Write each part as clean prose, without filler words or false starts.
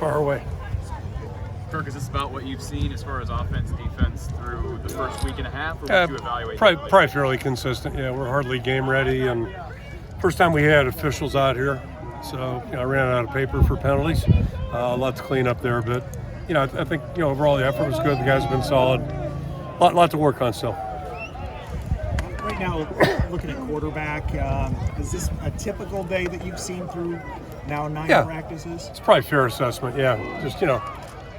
far away. Kirk, is this about what you've seen as far as offense, defense through the first week and a half, or would you evaluate? Probably fairly consistent. Yeah, we're hardly game ready, and first time we had officials out here, so I ran out of paper for penalties. A lot to clean up there, but I think overall the effort was good. The guys have been solid. Lot to work on still. Right now, looking at quarterback, is this a typical day that you've seen through now 9 practices? It's probably a fair assessment. Yeah, just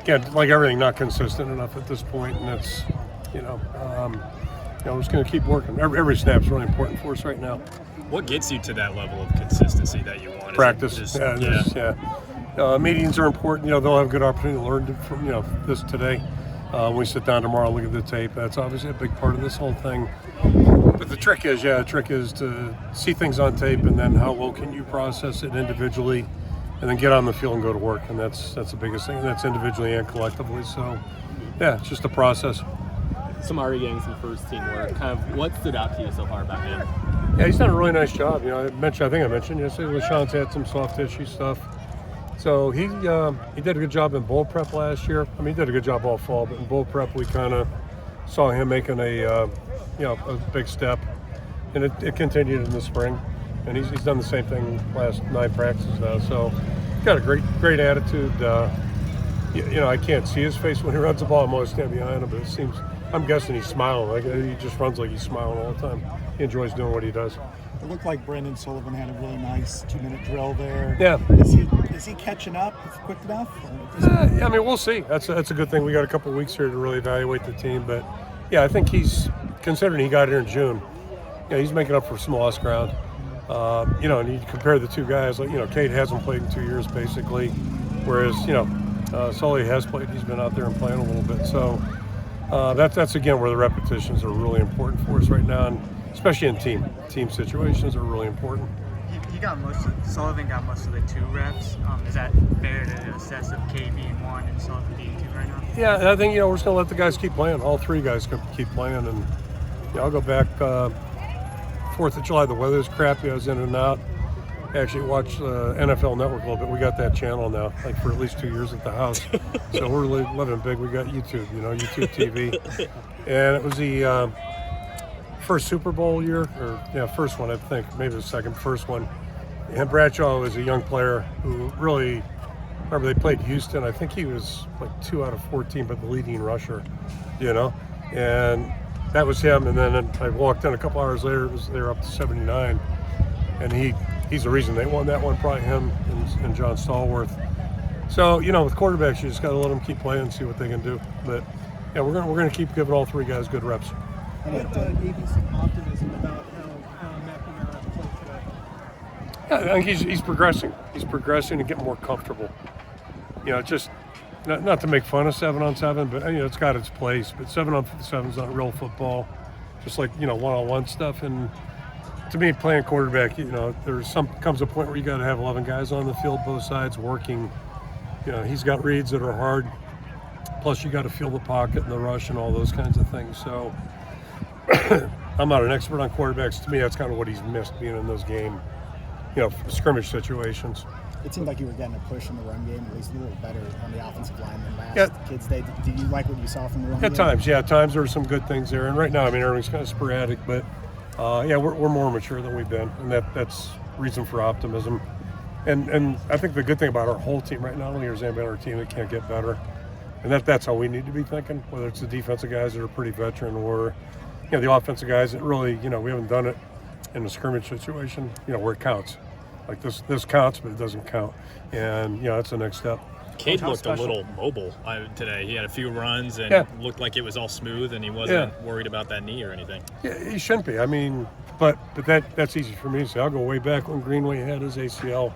again, like everything, not consistent enough at this point, and it's we're just going to keep working. Every snap's really important for us right now. What gets you to that level of consistency that you want? Practice. Meetings are important. They'll have a good opportunity to learn from this today. When we sit down tomorrow and look at the tape, that's obviously a big part of this whole thing. But the trick is to see things on tape, and then how well can you process it individually, and then get on the field and go to work. And that's the biggest thing. And that's individually and collectively. So, it's just a process. Samari getting some first team work. Kind of what stood out to you so far about him? Yeah, he's done a really nice job. I think I mentioned yesterday, LaShawn's had some soft tissue stuff. So he did a good job in bowl prep last year. I mean, he did a good job all fall, but in bowl prep we kind of saw him making a big step, and it continued in the spring. And he's done the same thing last 9 practices now. So he's got a great attitude. I can't see his face when he runs the ball. I'm always standing behind him, but I'm guessing he's smiling. Like he just runs like he's smiling all the time. He enjoys doing what he does. It looked like Brendan Sullivan had a really nice 2-minute drill there. Yeah. Is he catching up quick enough? We'll see. That's a good thing. We got a couple of weeks here to really evaluate the team. But, I think considering he got here in June, he's making up for some lost ground. And you compare the two guys, Cade hasn't played in 2 years basically, whereas, Sully has played. He's been out there and playing a little bit. So that's again where the repetitions are really important for us right now, and especially in team situations are really important. Sullivan got most of the 2 reps. Is that fair to assess of Cade being 1 and Sullivan being 2 right now? Yeah, and I think we're just gonna let the guys keep playing. All 3 guys keep playing, and I'll go back. 4th of July, the weather's crappy. I was in and out. I actually watched NFL Network a little bit. We got that channel now, for at least 2 years at the house. So we're living big. We got YouTube, YouTube TV, and it was the first Super Bowl year, first one I think, maybe the first one. And Bradshaw was a young player who really, remember they played Houston. I think he was like 2 out of 14, but the leading rusher, and that was him. And then I walked in a couple hours later, they were up to 79, and he's the reason they won that one, probably him and John Stallworth. So, with quarterbacks, you just got to let them keep playing and see what they can do. But, we're gonna keep giving all 3 guys good reps. Gave you some optimism about how McNamara played today. Yeah, I think he's progressing. He's progressing and getting more comfortable. Just not to make fun of 7-on-7, but it's got its place. But 7-on-7 is not real football. Just like one-on-one stuff. And to me, playing quarterback, comes a point where you got to have 11 guys on the field, both sides working. He's got reads that are hard. Plus, you got to feel the pocket and the rush and all those kinds of things. So. I'm not an expert on quarterbacks. To me, that's kind of what he's missed, being in those scrimmage situations. It seemed like you were getting a push in the run game, at least a little better on the offensive line than last Kids Day. Did you like what you saw from the run game? At times there were some good things there. And right now, everything's kind of sporadic, but we're more mature than we've been, and that's reason for optimism. And I think the good thing about our whole team right now, not only is anybody on our team that can't get better, and that's how we need to be thinking, whether it's the defensive guys that are pretty veteran or the offensive guys that really, we haven't done it in a scrimmage situation, where it counts. Like this counts, but it doesn't count. And, that's the next step. Cade looked a little mobile today. He had a few runs and looked like it was all smooth, and he wasn't worried about that knee or anything. Yeah, he shouldn't be. But that's easy for me to say. I'll go way back when Greenway had his ACL.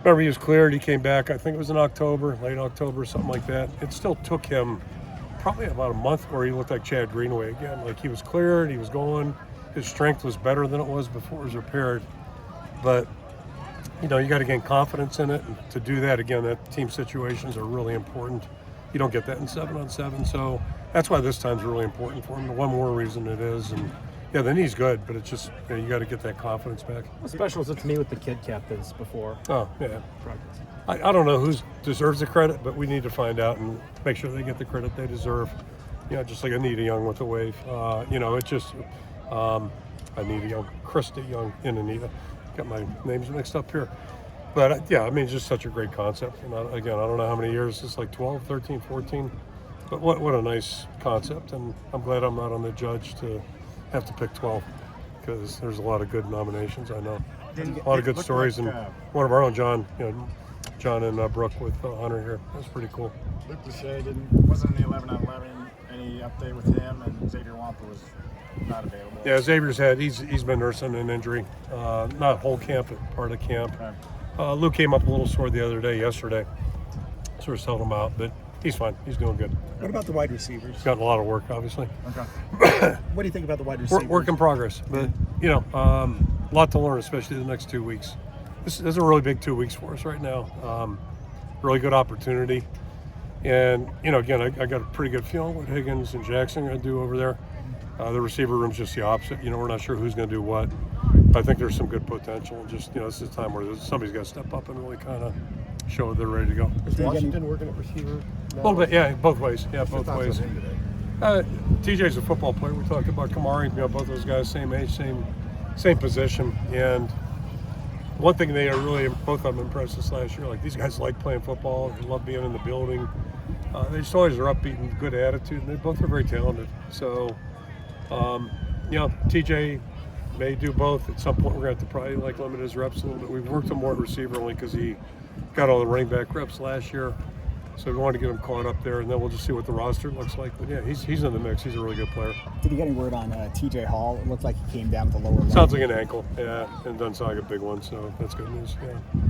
Remember, he was cleared. He came back, I think it was in October, late October, something like that. It still took him probably about a month where he looked like Chad Greenway again. Like, he was cleared, he was going, his strength was better than it was before it was repaired. But, you got to gain confidence in it. And to do that, again, that team situations are really important. You don't get that in 7-on-7. So that's why this time's really important for him. One more reason it is. And, Yeah, the knee's good, but it's just you got to get that confidence back. How special is it to meet with the kid captains before Oh yeah, practice? I don't know who deserves the credit, but we need to find out and make sure they get the credit they deserve. Just like Anita Young with the wave. It's just Anita Young, Krista Young, and Anita. Got my names mixed up here. But it's just such a great concept. And I don't know how many years. It's like 12, 13, 14. But what a nice concept. And I'm glad I'm not on the judge to have to pick 12 because there's a lot of good nominations. I know a lot of good stories, and one of our own, John and Brooke with Hunter here. That's pretty cool. Luke Lachey wasn't in the 11 on 11. Any update with him? And Xavier Wampa was not available. Yeah, Xavier's he's been nursing an injury, not whole camp, but part of camp. Okay. Luke came up a little sore yesterday, sort of held him out, but he's fine. He's doing good. What about the wide receivers? He's gotten a lot of work, obviously. Okay. What do you think about the wide receivers? Work in progress, but a lot to learn, especially the next 2 weeks. This is a really big 2 weeks for us right now. Really good opportunity, and again, I got a pretty good feeling what Higgins and Jackson are going to do over there. The receiver room's just the opposite. We're not sure who's going to do what. But I think there's some good potential. Just this is a time where somebody's got to step up and really kind of show they're ready to go. Is Washington working at receiver? A little bit, yeah, both ways. Yeah, both ways. TJ's a football player. We talked about Kamari. Both those guys, same age, same position. And one thing they are really both of them impressed us last year. Like these guys like playing football. They love being in the building. They just always are upbeat and good attitude. And they both are very talented. So, TJ may do both. At some point, we're going to have to probably limit his reps a little bit. We've worked him more at receiver only because he got all the running back reps last year. So we want to get him caught up there, and then we'll just see what the roster looks like. But yeah, he's in the mix. He's a really good player. Did you get any word on TJ Hall? It looked like he came down with a lower leg. Sounds like an ankle, yeah, and doesn't sound like a big one, so that's good news.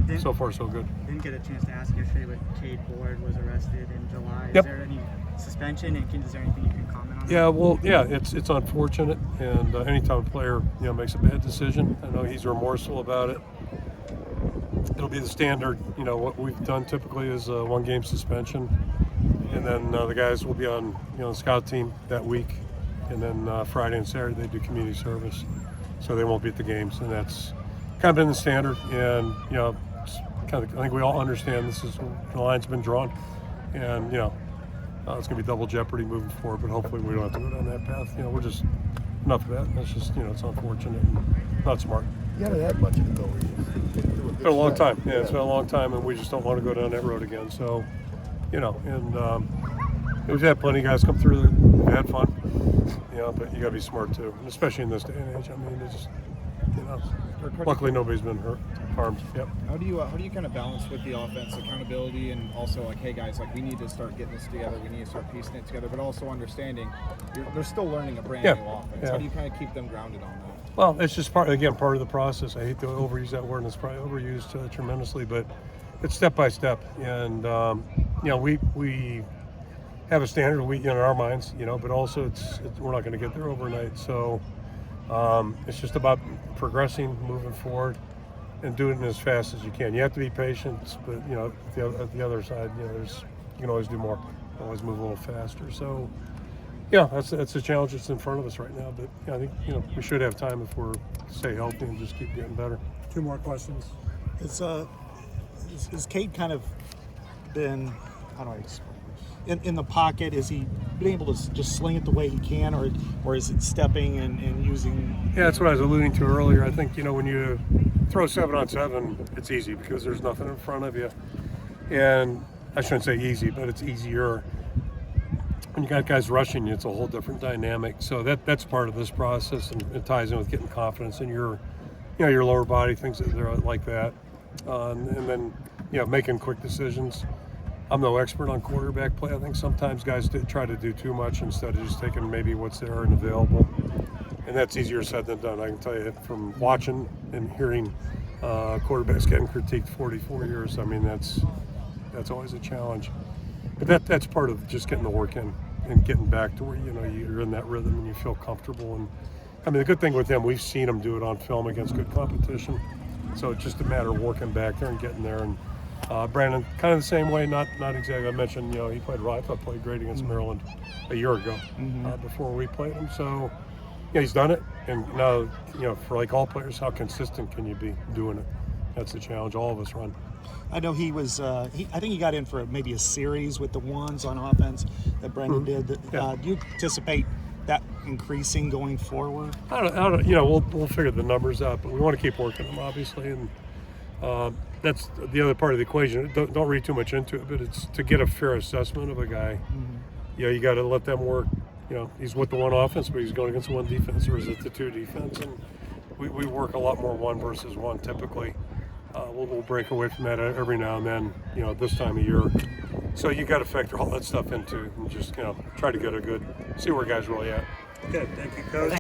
Yeah, so far so good. Didn't get a chance to ask yesterday, but Cade Ward was arrested in July. Yep. Is there any suspension, and is there anything you can comment on? Yeah, well, it's unfortunate, and anytime a player makes a bad decision, I know he's remorseful about it. It'll be the standard. What we've done typically is a 1-game suspension, and then the guys will be on the scout team that week, and then Friday and Saturday they do community service, so they won't be at the games, and that's kind of been the standard. And I think we all understand this is the line's been drawn, and it's going to be double jeopardy moving forward. But hopefully we don't have to go down that path. We're just enough of that. It's just it's unfortunate and not smart. You haven't had much of it though. It's been a long time. Yeah, it's been a long time, and we just don't want to go down that road again. So, we've had plenty of guys come through that have had fun. But you got to be smart too, and especially in this day and age. I mean, it's just, luckily nobody's been harmed. Yep. How do you kind of balance with the offense accountability and also hey guys, we need to start getting this together. We need to start piecing it together, but also understanding they're still learning a brand new offense. Yeah. How do you kind of keep them grounded on that? Well, it's just part of the process. I hate to overuse that word, and it's probably overused tremendously, but it's step by step. And we have a standard in our minds, but also we're not going to get there overnight. So it's just about progressing, moving forward, and doing it as fast as you can. You have to be patient, but at the other side, you can always do more, always move a little faster. So. Yeah, that's a challenge that's in front of us right now. But I think we should have time if we're stay healthy and just keep getting better. 2 more questions. Is Cade kind of been, how do I explain, in the pocket? Is he been able to just sling it the way he can, or is it stepping and using? Yeah, that's what I was alluding to earlier. I think when you throw 7-on-7, it's easy because there's nothing in front of you, and I shouldn't say easy, but it's easier. When you got guys rushing you, it's a whole different dynamic. So that's part of this process, and it ties in with getting confidence in your lower body, things that are like that, and then making quick decisions. I'm no expert on quarterback play. I think sometimes guys try to do too much instead of just taking maybe what's there and available, and that's easier said than done. I can tell you from watching and hearing quarterbacks getting critiqued 44 years. I mean that's always a challenge. But that's part of just getting the work in and getting back to where you're in that rhythm and you feel comfortable. And I mean the good thing with him, we've seen him do it on film against good competition. So it's just a matter of working back there and getting there. And Brandon, kind of the same way, not exactly. I mentioned he played great against Maryland a year ago before we played him. So Yeah, he's done it, and now, for like all players, how consistent can you be doing it? That's the challenge all of us run. I know he was. I think he got in for maybe a series with the ones on offense that Brendan did. Do you anticipate that increasing going forward? I don't. We'll figure the numbers out, but we want to keep working them, obviously, and that's the other part of the equation. Don't read too much into it, but it's to get a fair assessment of a guy. You got to let them work. He's with the one offense, but he's going against the one defense, or is it the two defense? And we work a lot more one versus one typically. We'll break away from that every now and then, this time of year. So you got to factor all that stuff into and just, try to get see where guys really at. Okay, thank you, Coach.